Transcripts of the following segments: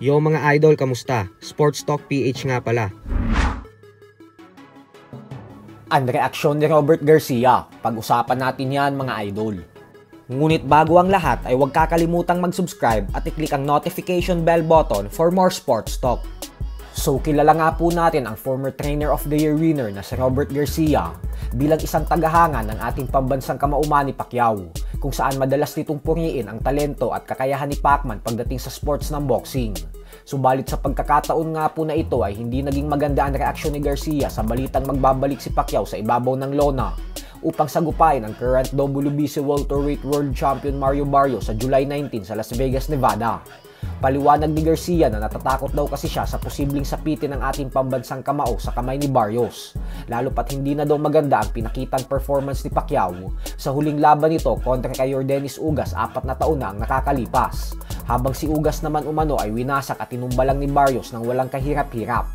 Yo mga idol, kamusta? Sports Talk PH nga pala. Ang reaksyon ni Robert Garcia, pag-usapan natin yan mga idol. Ngunit bago ang lahat ay huwag kakalimutang mag-subscribe at i-click ang notification bell button for more sports talk. So kilala nga po natin ang former Trainer of the Year winner na si Robert Garcia bilang isang tagahanga ng ating pambansang kamauman ni Pacquiao, kung saan madalas nitong puriin ang talento at kakayahan ni Pacman pagdating sa sports ng boxing. Subalit sa pagkakataon nga po na ito ay hindi naging maganda ang reaksyon ni Garcia sa balitang magbabalik si Pacquiao sa ibabaw ng lona upang sagupain ang current WBC welterweight world champion Mario Barrios sa July 19 sa Las Vegas, Nevada. Paliwanag ni Garcia na natatakot daw kasi siya sa posibleng sapitin ng ating pambansang kamao sa kamay ni Barrios, lalo pat hindi na daw maganda ang pinakitang performance ni Pacquiao sa huling laban nito kontra kay Yordenis Ugas 4 na taon na ang nakakalipas, habang si Ugas naman umano ay winasak at tinumbalang ni Barrios nang walang kahirap-hirap.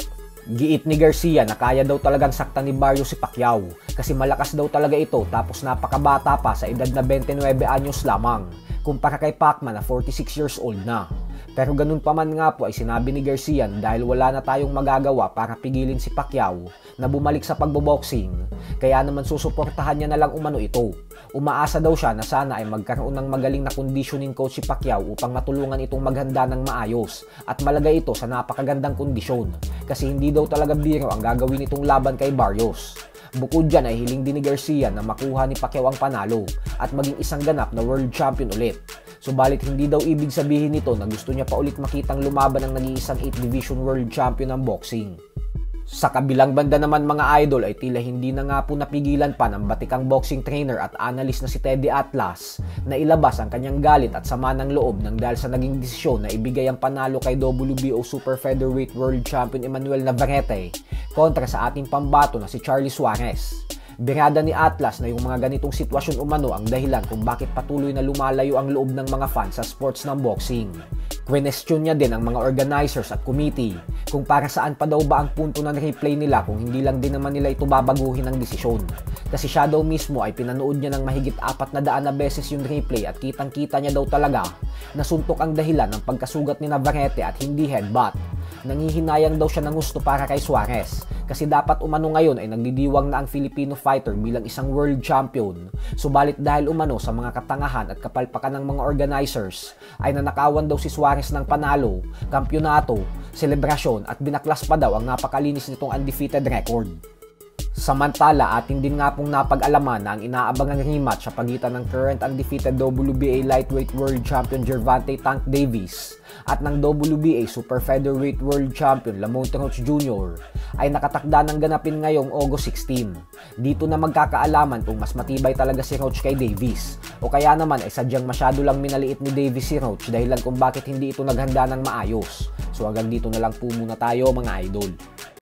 Giit ni Garcia na kaya daw talagang saktan ni Barrios si Pacquiao kasi malakas daw talaga ito tapos napakabata pa sa edad na 29 anyos lamang kumpara kay Pacman na 46 years old na. Pero ganun pa man nga po ay sinabi ni Garcia na dahil wala na tayong magagawa para pigilin si Pacquiao na bumalik sa pagboboxing, kaya naman susuportahan niya na lang umano ito. Umaasa daw siya na sana ay magkaroon ng magaling na conditioning coach si Pacquiao upang matulungan itong maghanda ng maayos at malagay ito sa napakagandang kondisyon kasi hindi daw talaga biro ang gagawin itong laban kay Barrios. Bukod dyan ay hiling din ni Garcia na makuha ni Pacquiao ang panalo at maging isang ganap na world champion ulit. Subalit hindi daw ibig sabihin nito na gusto niya pa ulit makitang lumaban ng nag-iisang 8 division world champion ng boxing. Sa kabilang banda naman mga idol ay tila hindi na nga po napigilan pa ng batikang boxing trainer at analyst na si Teddy Atlas na ilabas ang kanyang galit at sama ng loob nang dahil sa naging desisyon na ibigay ang panalo kay WBO Super Featherweight World Champion Emmanuel Navarrete kontra sa ating pambato na si Charlie Suarez. Birada ni Atlas na yung mga ganitong sitwasyon umano ang dahilan kung bakit patuloy na lumalayo ang loob ng mga fans sa sports ng boxing. Kwenestyon niya din ang mga organizers at committee kung para saan pa daw ba ang punto ng replay nila kung hindi lang din naman nila ito babaguhin ng desisyon. Kasi siya daw mismo ay pinanood niya ng mahigit 400 na beses yung replay at kitang-kita niya daw talaga na suntok ang dahilan ng pagkasugat ni Navarrete at hindi headbutt. Nangihinayang daw siya ng gusto para kay Suarez kasi dapat umano ngayon ay nagdidiwang na ang Filipino fighter bilang isang world champion. Subalit dahil umano sa mga katangahan at kapalpakan ng mga organizers ay nanakawan daw si Suarez ng panalo, kampyonato, selebrasyon at binaklas pa daw ang napakalinis nitong undefeated record. Samantala, atin din nga pong napag-alaman na ang inaabangang rematch sa pagitan ng current undefeated WBA Lightweight World Champion Gervonta Tank Davis at ng WBA Super Featherweight World Champion Lamont Roach Jr. ay nakatakda ng ganapin ngayong August 16. Dito na magkakaalaman kung mas matibay talaga si Roach kay Davis o kaya naman ay sadyang masyado lang minaliit ni Davis si Roach dahilan kung bakit hindi ito naghanda ng maayos. So hanggang dito na lang po muna tayo mga idol.